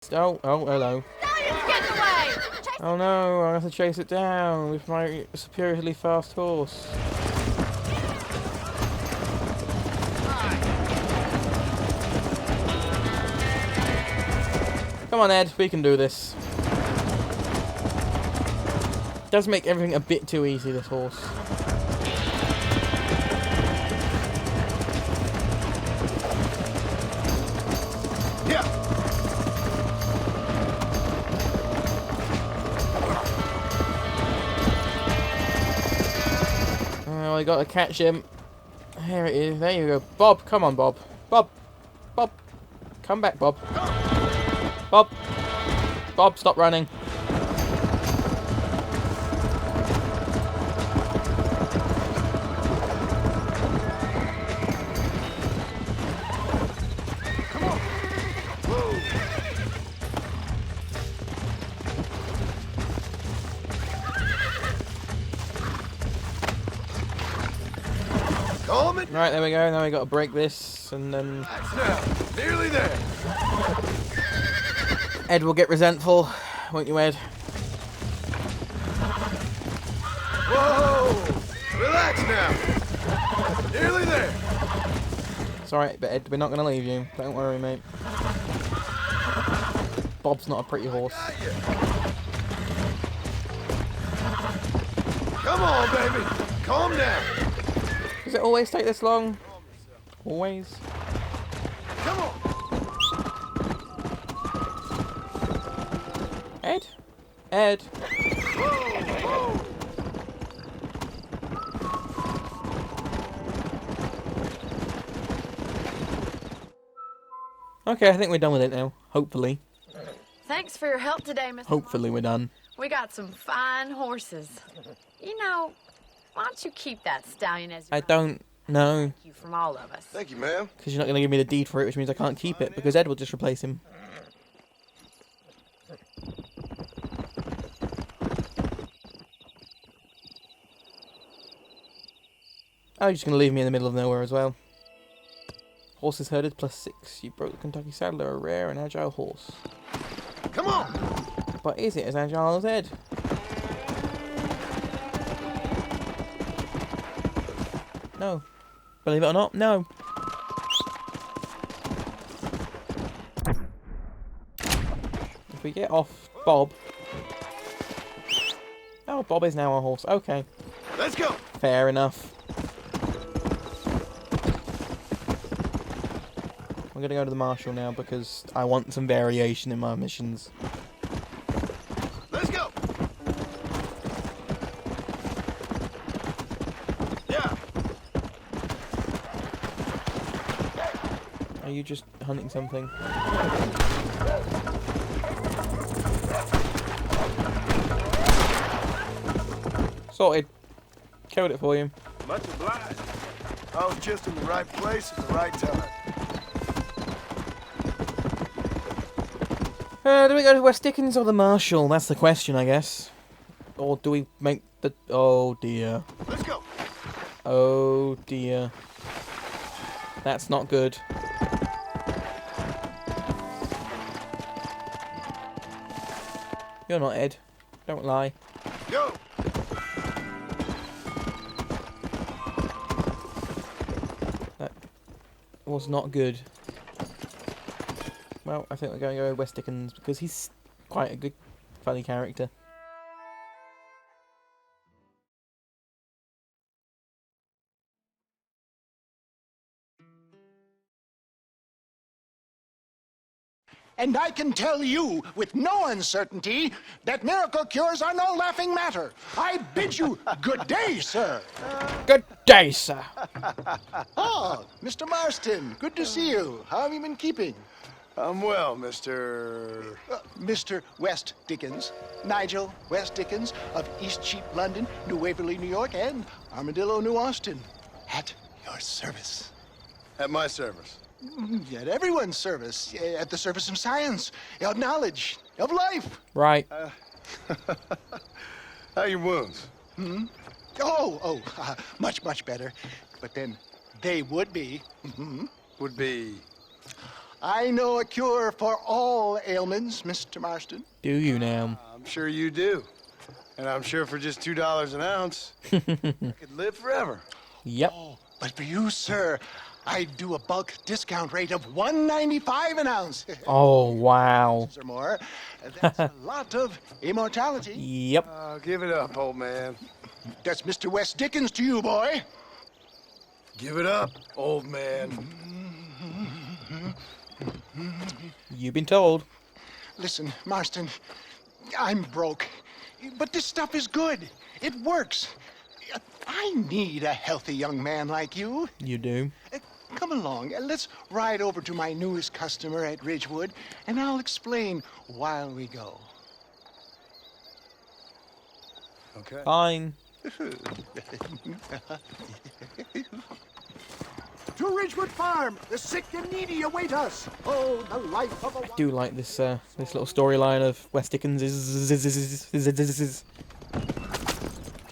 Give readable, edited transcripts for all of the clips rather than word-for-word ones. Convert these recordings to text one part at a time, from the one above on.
Oh, hello. Stallion's getting away! Oh no, I have to chase it down with my superiorly fast horse. Come on, Ed, we can do this. Does make everything a bit too easy, this horse. Yeah. Oh, I gotta catch him. Here it is. There you go. Bob, come on, Bob. Bob. Bob. Come back, Bob. Bob. Bob, stop running. Come on. Whoa. Calm it. Right, there we go. Now we gotta break this, and then Relax now. Nearly there. Ed will get resentful, won't you, Ed? Whoa. Relax now. Nearly there. It's alright, but Ed, we're not gonna leave you. Don't worry, mate. Bob's not a pretty horse. Got ya. Come on, baby. Calm down. Does it always take this long? Always? Come on. Ed? Ed? Whoa. Whoa. Okay, I think we're done with it now. Hopefully. Thanks for your help today, Mr. Hopefully we're done. We got some fine horses. You know, why don't you keep that stallion as your I own? don't know. Thank you from all of us. Thank you, ma'am. Because you're not going to give me the deed for it, which means I can't keep it, because Ed will just replace him. Oh, you're just going to leave me in the middle of nowhere as well. Horses herded +6. You broke the Kentucky Saddler, a rare and agile horse. Come on. But is it as agile as Ed? No. Believe it or not, no. If we get off Bob... Oh, Bob is now our horse. Okay. Let's go. Fair enough. I'm gonna go to the marshal now because I want some variation in my missions. Let's go. Yeah. Are you just hunting something? Sorted. Killed it for you. Much obliged. I was just in the right place at the right time. Do we go to West Dickens or the Marshal? That's the question, I guess. Or do we make the... Oh, dear. Let's go. Oh, dear. That's not good. You're not Ed. Don't lie. Go. That was not good. Well, I think we're going to go with West Dickens because he's quite a good, funny character. And I can tell you with no uncertainty that miracle cures are no laughing matter. I bid you good day, sir. Good day, sir. Oh, Mr. Marston, good to see you. How have you been keeping? I'm well, Mr. Mr. West Dickens, Nigel West Dickens of East Cheap, London, New Waverly, New York, and Armadillo, New Austin. At your service. At my service. At everyone's service. At the service of science, of knowledge, of life. Right. How are your wounds? Much, much better. But then they would be. Would be I know a cure for all ailments, Mr. Marston. Do you now? I'm sure you do. And I'm sure for just $2 an ounce, I could live forever. Yep. But for you, sir, I do a bulk discount rate of $1.95 an ounce. Oh, wow. Or more. That's a lot of immortality. Yep. Give it up, old man. That's Mr. West Dickens to you, boy. Give it up, old man. You've been told. Listen, Marston, I'm broke. But this stuff is good. It works. I need a healthy young man like you. You do. Come along. Let's ride over to my newest customer at Ridgewood, and I'll explain while we go. Okay. Fine. To Ridgewood Farm, the sick and needy await us. Oh, the life of a... I do like this this little storyline of West Dickens.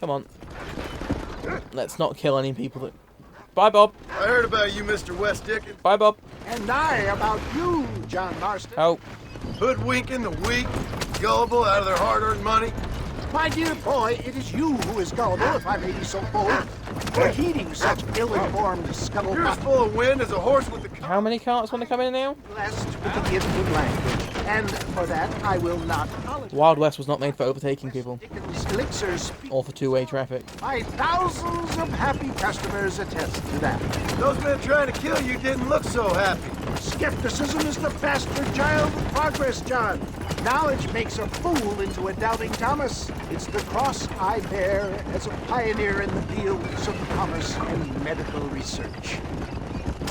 Come on. Let's not kill any people that... Bye, Bob. I heard about you, Mr. West Dickens. Bye, Bob. And I about you, John Marston. Oh. Hoodwinking the weak, gullible out of their hard-earned money. My dear boy, it is you who is gullible, if I may be so bold, for heeding such ill-informed You're as scuttlebutt. full of wind as a horse with the... How many carts want to come in now? Blessed with the gift of language, and for that I will not apologize. Wild West was not made for overtaking people. Dickens' elixirs speak. Or for two-way traffic. My thousands of happy customers attest to that. Those men trying to kill you didn't look so happy. Skepticism is the bastard child of progress, John. Knowledge makes a fool into a doubting Thomas. It's the cross I bear as a pioneer in the fields of commerce and medical research.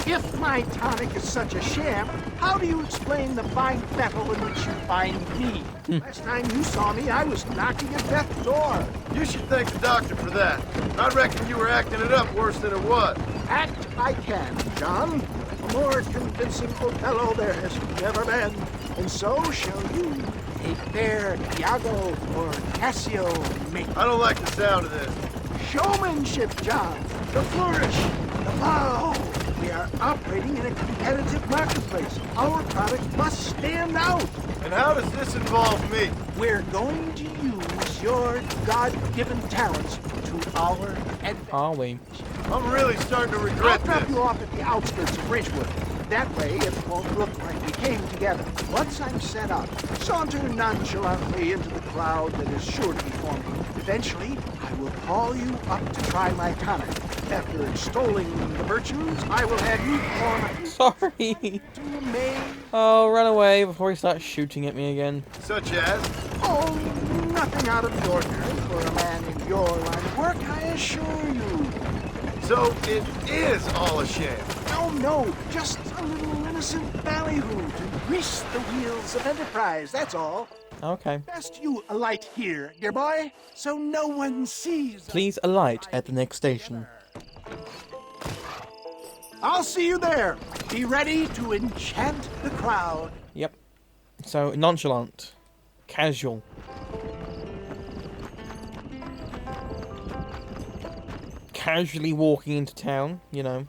If my tonic is such a sham, how do you explain the fine battle in which you find me? Last time you saw me, I was knocking at death's door. You should thank the doctor for that. I reckon you were acting it up worse than it was. Act I can, John. A more convincing Othello there has never been. And so shall you, a fair Iago or Cassio make. I don't like the sound of this. Showmanship, John. The flourish, the bow. We are operating in a competitive marketplace. Our product must stand out. And how does this involve me? We're going to use your God-given talents to our advantage. Are we? I'm really starting to I'll regret drop this. you off at the outskirts of Ridgewood. That way, it won't look like we came together. Once I'm set up, saunter nonchalantly into the crowd that is sure to be forming. Eventually, I will call you up to try my tonic. After extolling the virtues, I will have you perform a Sorry. to May. Oh, run away before he starts shooting at me again. Such as? Oh, nothing out of the ordinary for a man in your line of work, I assure you. So it is all a sham. No, just a little innocent ballyhoo to grease the wheels of enterprise, that's all. Okay. Best you alight here, dear boy, so no one sees. Please alight at the next station. I'll see you there. Be ready to enchant the crowd. Yep. So, nonchalant. Casual. Casually walking into town, you know.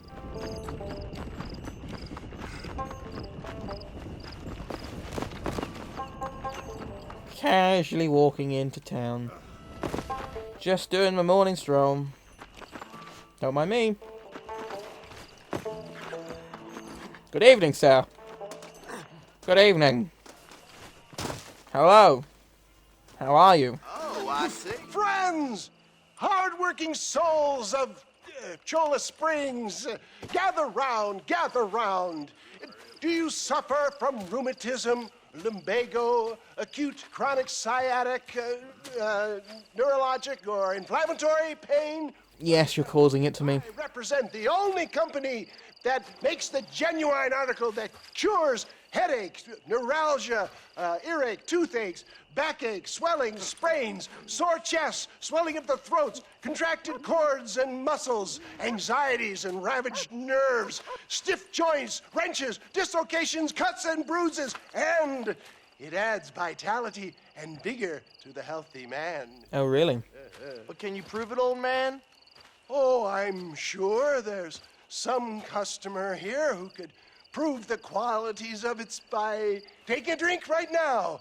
Casually walking into town. Just doing my morning stroll. Don't mind me. Good evening, sir. Good evening. Hello. How are you? Oh, I see. Friends, hard-working souls of Cholla Springs, gather round, gather round. Do you suffer from rheumatism, lumbago, acute chronic sciatic, neurologic, or inflammatory pain? Yes, you're causing it to me. I represent the only company that makes the genuine article that cures headaches, neuralgia, earache, toothaches, backache, swelling, sprains, sore chests, swelling of the throats, contracted cords and muscles, anxieties and ravaged nerves, stiff joints, wrenches, dislocations, cuts and bruises, and it adds vitality and vigor to the healthy man. Oh, really? But can you prove it, old man? Oh, I'm sure there's some customer here who could prove the qualities of its by... Take a drink right now.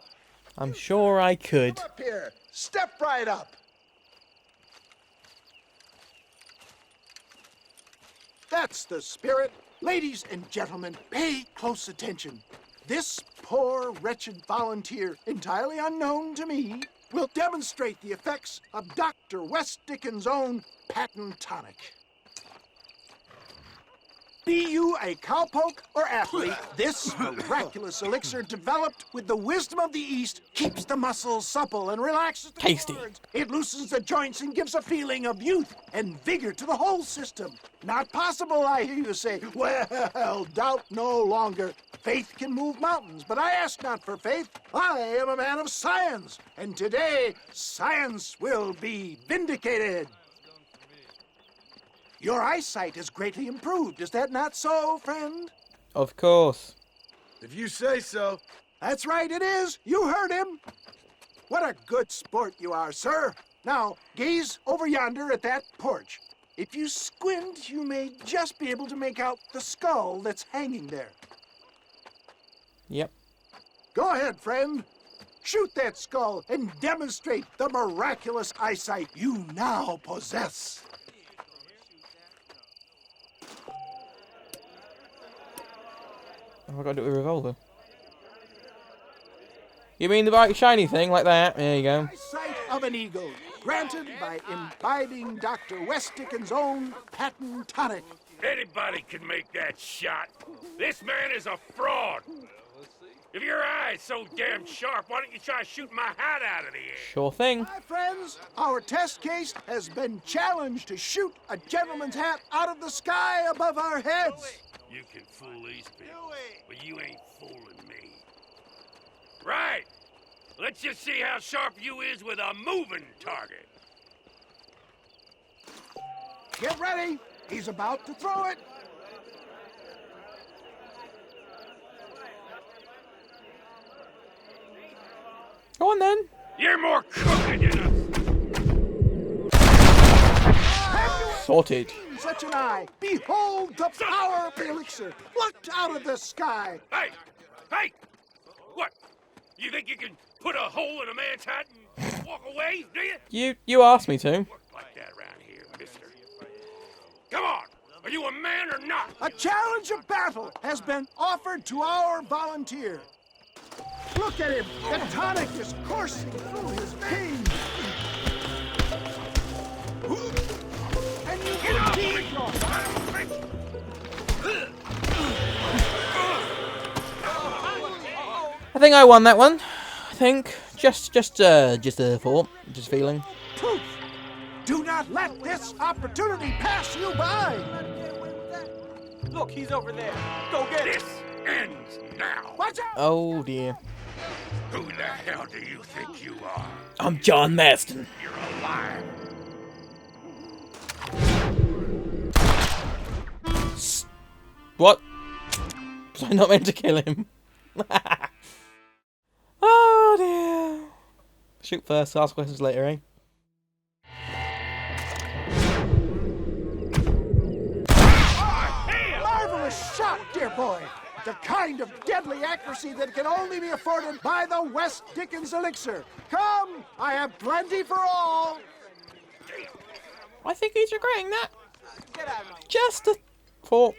I'm sure I could. Come up here. Step right up. That's the spirit. Ladies and gentlemen, pay close attention. This poor, wretched volunteer, entirely unknown to me, will demonstrate the effects of Dr. West Dickens' own patent tonic. Be you a cowpoke or athlete, this miraculous elixir developed with the wisdom of the East keeps the muscles supple and relaxes the Tasty. cords. It loosens the joints and gives a feeling of youth and vigor to the whole system. Not possible, I hear you say. Well, doubt no longer. Faith can move mountains, but I ask not for faith. I am a man of science, and today science will be vindicated. Your eyesight is greatly improved. Is that not so, friend? Of course. If you say so. That's right, it is. You heard him. What a good sport you are, sir. Now, gaze over yonder at that porch. If you squint, you may just be able to make out the skull that's hanging there. Yep. Go ahead, friend. Shoot that skull and demonstrate the miraculous eyesight you now possess. Oh, I got to do it with a revolver. You mean the bright shiny thing like that? There you go. Eyesight of an eagle, granted by imbibing Dr. West Dickens' own patent tonic. Anybody can make that shot. This man is a fraud. If your eye's so damn sharp, why don't you try shooting my hat out of the air? Sure thing. My friends, our test case has been challenged to shoot a gentleman's hat out of the sky above our heads. You can fool these people, but you ain't fooling me. Right. Let's just see how sharp you is with a moving target. Get ready. He's about to throw it. Go on then. You're more crooked than Sorted. Such an eye. Behold the power of the elixir plucked out of the sky. Hey! Hey! What? You think you can put a hole in a man's hat and walk away, do you? You asked me to. Work like that around here, mister. Come on! Are you a man or not? A challenge of battle has been offered to our volunteer. Look at him. The tonic is coursing through his veins. And you Get off can me! I think I won that one. I think. Just a thought. Just feeling. Proof. Do not let this opportunity pass you by. Look, he's over there. Go get him. This ends now. Watch out. Oh dear. Who the hell do you think you are? I'm John Marston. You're alive. What? Was I not meant to kill him? Oh dear. Shoot first, ask questions later, eh? Marvelous shot, dear boy. The kind of deadly accuracy that can only be afforded by the West Dickens elixir. Come, I have plenty for all. I think he's regretting that. Get out of my... Just a thought.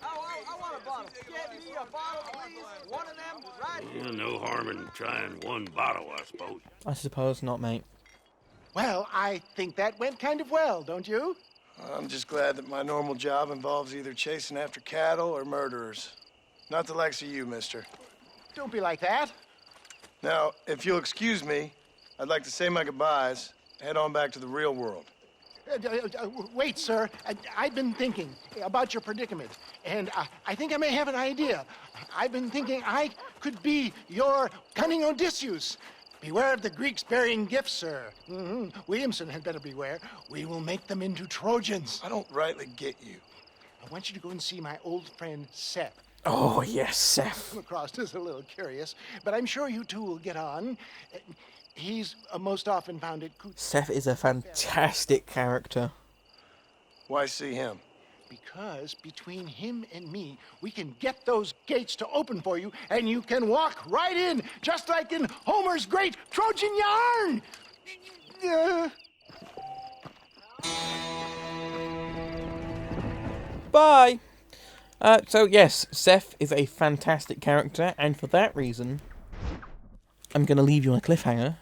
I want a bottle. Get me a bottle, please. One of them, right here. No harm in trying one bottle, I suppose. I suppose not, mate. Well, I think that went kind of well, don't you? I'm just glad that my normal job involves either chasing after cattle or murderers. Not the likes of you, mister. Don't be like that. Now, if you'll excuse me, I'd like to say my goodbyes, head on back to the real world. Wait, sir. I've been thinking about your predicament, and I think I may have an idea. I've been thinking I could be your cunning Odysseus. Beware of the Greeks bearing gifts, sir. Williamson had better beware. We will make them into Trojans. I don't rightly get you. I want you to go and see my old friend Seth. Oh yes, Seth. Come across as a little curious, but I'm sure you two will get on. He's most often found at Seth is a fantastic character. Why see him? Because between him and me, we can get those gates to open for you, and you can walk right in, just like in Homer's great Trojan yarn. Bye! So yes, Seth is a fantastic character, and for that reason, I'm going to leave you on a cliffhanger